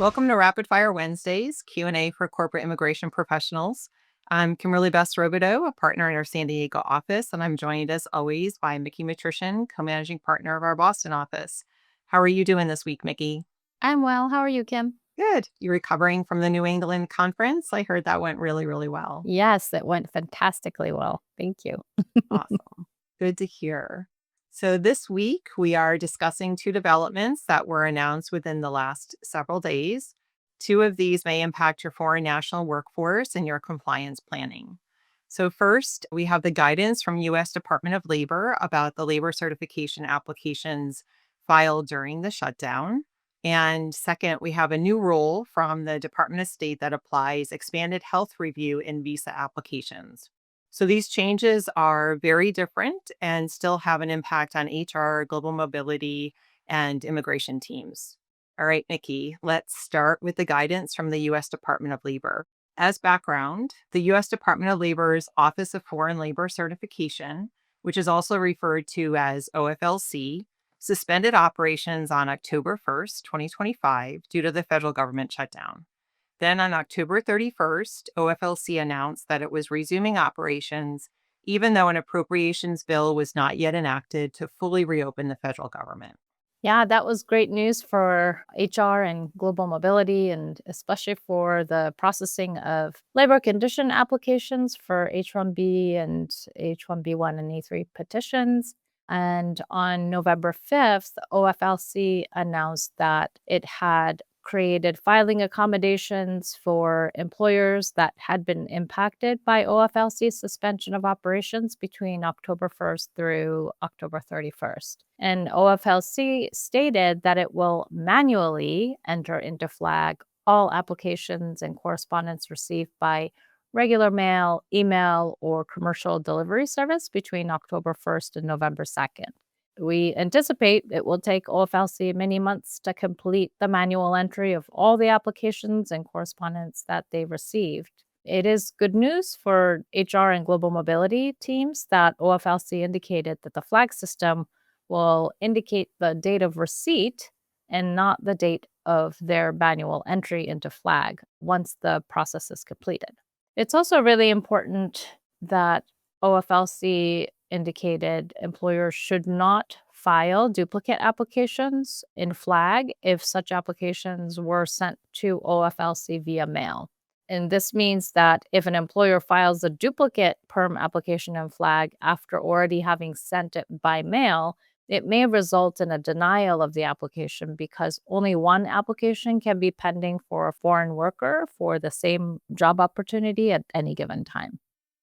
Welcome to Rapid Fire Wednesdays, Q&A for corporate immigration professionals. I'm Kimberley Robidoux, a partner in our San Diego office, and I'm joined as always by Miki Matrician, co-managing partner of our Boston office. How are you doing this week, Miki? I'm well. How are you, Kim? Good. You recovering from the New England conference? I heard that went really, really well. Yes, it went fantastically well. Thank you. Awesome. Good to hear. So this week, we are discussing two developments that were announced within the last several days. Two of these may impact your foreign national workforce and your compliance planning. So first, we have the guidance from U.S. Department of Labor about the labor certification applications filed during the shutdown. And second, we have a new rule from the Department of State that applies expanded health review in visa applications. So these changes are very different and still have an impact on HR, global mobility, and immigration teams. All right, Nikki, let's start with the guidance from the U.S. Department of Labor. As background, the U.S. Department of Labor's Office of Foreign Labor Certification, which is also referred to as OFLC, suspended operations on October 1st, 2025, due to the federal government shutdown. Then on October 31st, OFLC announced that it was resuming operations, even though an appropriations bill was not yet enacted to fully reopen the federal government. Yeah, that was great news for HR and global mobility, and especially for the processing of labor condition applications for H-1B and H-1B1 and A3 petitions. And on November 5th, OFLC announced that it had created filing accommodations for employers that had been impacted by OFLC's suspension of operations between October 1st through October 31st. And OFLC stated that it will manually enter into flag all applications and correspondence received by regular mail, email, or commercial delivery service between October 1st and November 2nd. We anticipate it will take OFLC many months to complete the manual entry of all the applications and correspondence that they received. It is good news for HR and global mobility teams that OFLC indicated that the flag system will indicate the date of receipt and not the date of their manual entry into flag once the process is completed. It's also really important that OFLC indicated employers should not file duplicate applications in flag if such applications were sent to OFLC via mail. And this means that if an employer files a duplicate PERM application in flag after already having sent it by mail, it may result in a denial of the application because only one application can be pending for a foreign worker for the same job opportunity at any given time.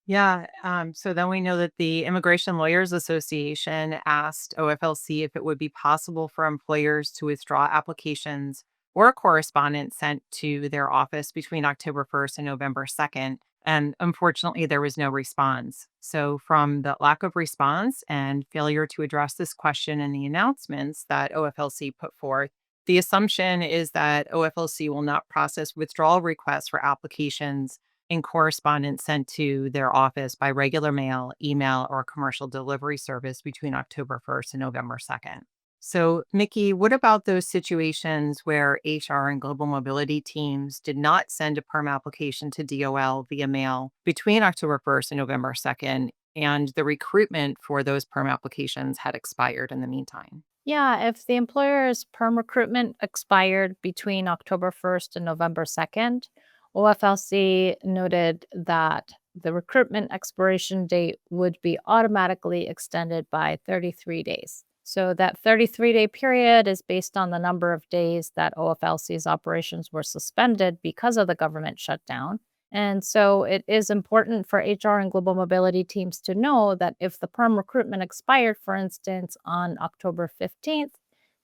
Yeah. So then we know that the Immigration Lawyers Association asked OFLC if it would be possible for employers to withdraw applications or correspondence sent to their office between October 1st and November 2nd. And unfortunately, there was no response. So, from the lack of response and failure to address this question in the announcements that OFLC put forth, the assumption is that OFLC will not process withdrawal requests for applications and correspondence sent to their office by regular mail, email, or commercial delivery service between October 1st and November 2nd. So, Mickey, what about those situations where HR and global mobility teams did not send a PERM application to DOL via mail between October 1st and November 2nd, and the recruitment for those PERM applications had expired in the meantime? Yeah, if the employer's perm recruitment expired between October 1st and November 2nd, OFLC noted that the recruitment expiration date would be automatically extended by 33 days. So that 33-day period is based on the number of days that OFLC's operations were suspended because of the government shutdown. And so it is important for HR and global mobility teams to know that if the perm recruitment expired, for instance, on October 15th,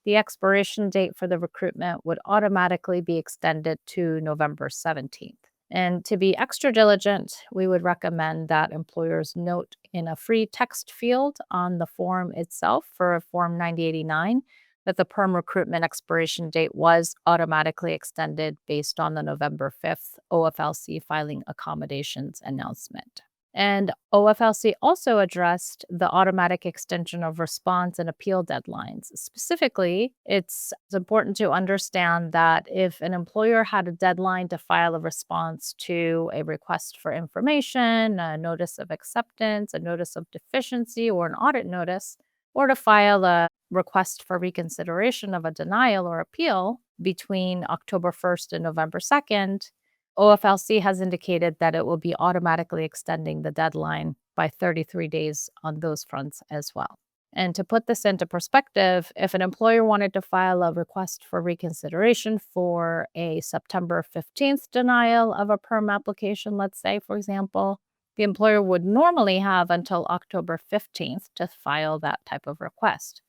the expiration date for the recruitment would automatically be extended to November 17th. And to be extra diligent, we would recommend that employers note in a free text field on the form itself for Form 9089 that the PERM recruitment expiration date was automatically extended based on the November 5th OFLC filing accommodations announcement. And OFLC also addressed the automatic extension of response and appeal deadlines. Specifically, it's important to understand that if an employer had a deadline to file a response to a request for information, a notice of acceptance, a notice of deficiency, or an audit notice, or to file a request for reconsideration of a denial or appeal between October 1st and November 2nd, OFLC has indicated that it will be automatically extending the deadline by 33 days on those fronts as well. And to put this into perspective, if an employer wanted to file a request for reconsideration for a September 15th denial of a PERM application, let's say, for example, the employer would normally have until October 15th to file that type of request.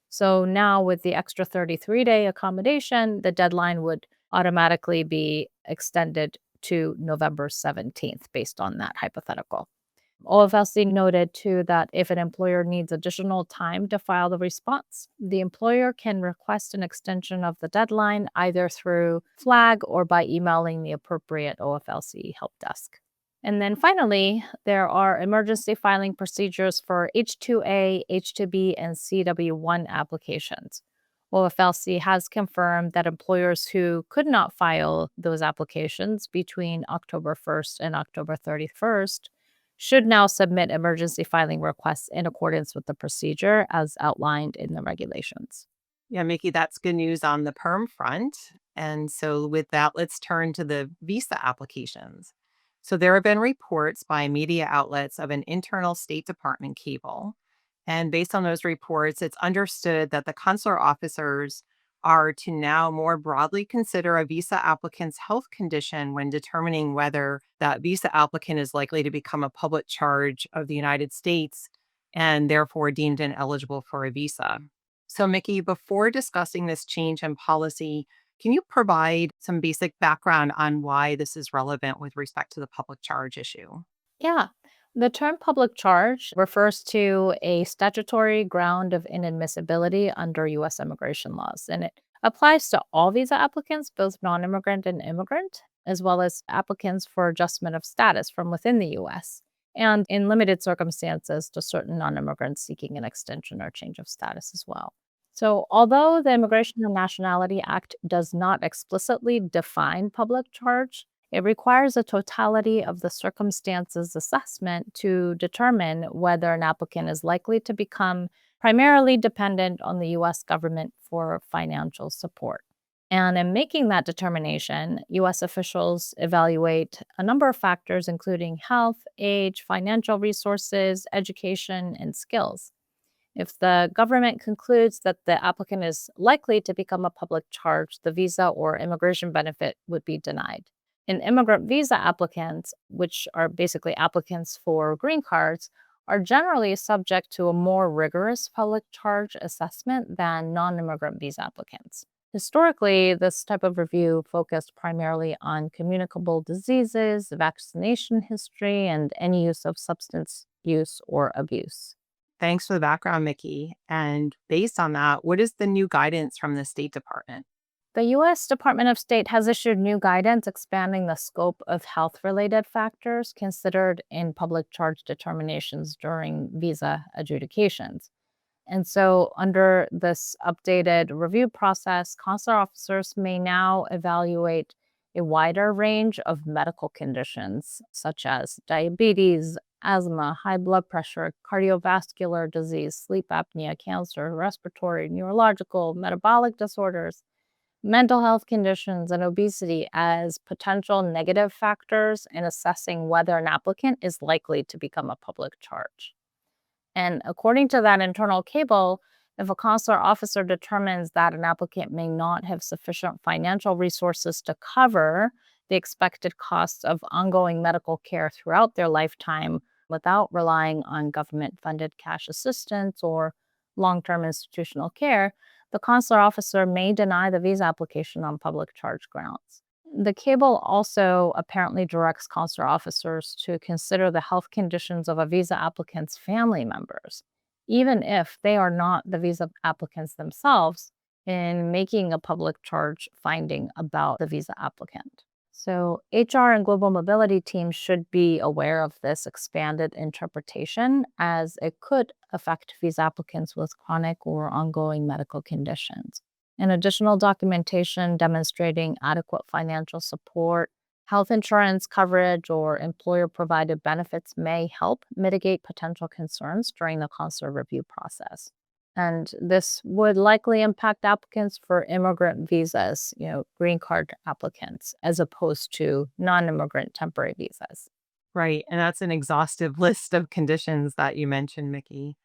So now, with the extra 33-day accommodation, the deadline would automatically be extended to November 17th based on that hypothetical. OFLC noted too that if an employer needs additional time to file the response, the employer can request an extension of the deadline either through flag or by emailing the appropriate OFLC help desk. And then finally, there are emergency filing procedures for H2A, H2B, and CW1 applications. OFLC has confirmed that employers who could not file those applications between October 1st and October 31st should now submit emergency filing requests in accordance with the procedure as outlined in the regulations. Yeah, Mickey, that's good news on the perm front. And so, with that, let's turn to the visa applications. So, there have been reports by media outlets of an internal State Department cable. And based on those reports, it's understood that the consular officers are to now more broadly consider a visa applicant's health condition when determining whether that visa applicant is likely to become a public charge of the United States and therefore deemed ineligible for a visa. So, Mickey, before discussing this change in policy, can you provide some basic background on why this is relevant with respect to the public charge issue? Yeah. The term public charge refers to a statutory ground of inadmissibility under U.S. immigration laws, and it applies to all visa applicants, both non immigrant and immigrant, as well as applicants for adjustment of status from within the U.S., and in limited circumstances to certain non immigrants seeking an extension or change of status as well. So, although the Immigration and Nationality Act does not explicitly define public charge, it requires a totality of the circumstances assessment to determine whether an applicant is likely to become primarily dependent on the U.S. government for financial support. And in making that determination, U.S. officials evaluate a number of factors, including health, age, financial resources, education, and skills. If the government concludes that the applicant is likely to become a public charge, the visa or immigration benefit would be denied. And immigrant visa applicants, which are basically applicants for green cards, are generally subject to a more rigorous public charge assessment than non immigrant visa applicants. Historically, this type of review focused primarily on communicable diseases, vaccination history, and any use of substance use or abuse. Thanks for the background, Mickey. And based on that, what is the new guidance from the State Department? The U.S. Department of State has issued new guidance expanding the scope of health related factors considered in public charge determinations during visa adjudications. And so, under this updated review process, consular officers may now evaluate a wider range of medical conditions such as diabetes, asthma, high blood pressure, cardiovascular disease, sleep apnea, cancer, respiratory, neurological, metabolic disorders, mental health conditions, and obesity as potential negative factors in assessing whether an applicant is likely to become a public charge. And according to that internal cable, if a consular officer determines that an applicant may not have sufficient financial resources to cover the expected costs of ongoing medical care throughout their lifetime without relying on government funded cash assistance or long term institutional care, the consular officer may deny the visa application on public charge grounds. The cable also apparently directs consular officers to consider the health conditions of a visa applicant's family members, even if they are not the visa applicants themselves, in making a public charge finding about the visa applicant. So, HR and global mobility teams should be aware of this expanded interpretation as it could affect visa applicants with chronic or ongoing medical conditions. And additional documentation demonstrating adequate financial support, health insurance coverage, or employer provided benefits may help mitigate potential concerns during the consular review process. And this would likely impact applicants for immigrant visas, green card applicants, as opposed to non immigrant temporary visas. Right. And that's an exhaustive list of conditions that you mentioned, Mickey.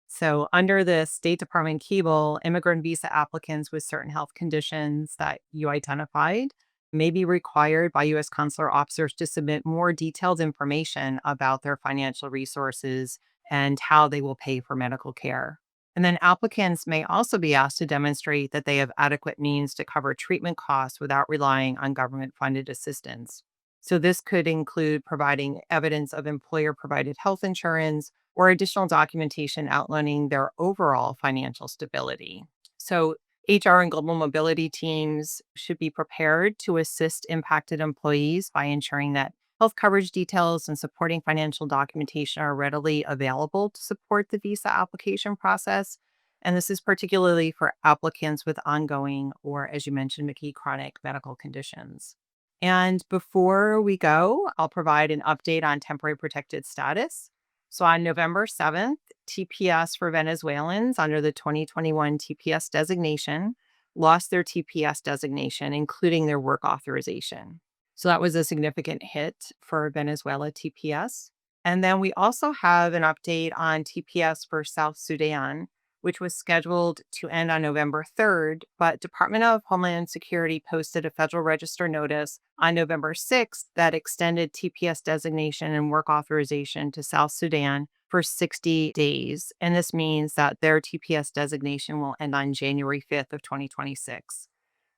So, under the State Department cable, immigrant visa applicants with certain health conditions that you identified may be required by U.S. consular officers to submit more detailed information about their financial resources and how they will pay for medical care. And then applicants may also be asked to demonstrate that they have adequate means to cover treatment costs without relying on government funded assistance. So, this could include providing evidence of employer provided health insurance or additional documentation outlining their overall financial stability. So, HR and global mobility teams should be prepared to assist impacted employees by ensuring that health coverage details and supporting financial documentation are readily available to support the visa application process. And this is particularly for applicants with ongoing or, as you mentioned, Mickey, chronic medical conditions. And before we go, I'll provide an update on temporary protected status. So on November 7th, TPS for Venezuelans under the 2021 TPS designation lost their TPS designation, including their work authorization. So that was a significant hit for Venezuela TPS. And then we also have an update on TPS for South Sudan, which was scheduled to end on November 3rd, but Department of Homeland Security posted a Federal Register notice on November 6th that extended TPS designation and work authorization to South Sudan for 60 days. And this means that their TPS designation will end on January 5th of 2026.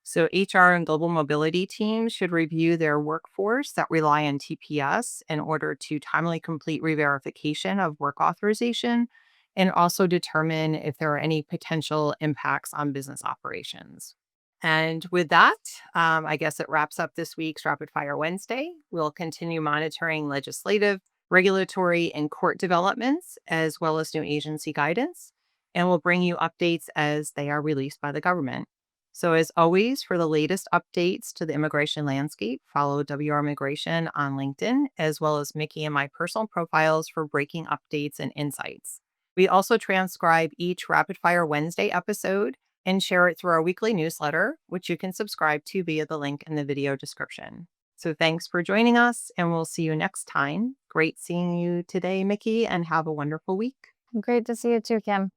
So HR and global mobility teams should review their workforce that rely on TPS in order to timely complete reverification of work authorization and also determine if there are any potential impacts on business operations. And with that, I guess it wraps up this week's Rapid Fire Wednesday. We'll continue monitoring legislative, regulatory, and court developments, as well as new agency guidance, and we'll bring you updates as they are released by the government. So, as always, for the latest updates to the immigration landscape, follow WR Migration on LinkedIn, as well as Mickey and my personal profiles for breaking updates and insights. We also transcribe each Rapid Fire Wednesday episode and share it through our weekly newsletter, which you can subscribe to via the link in the video description. So thanks for joining us, and we'll see you next time. Great seeing you today, Mickey, and have a wonderful week. Great to see you too, Kim.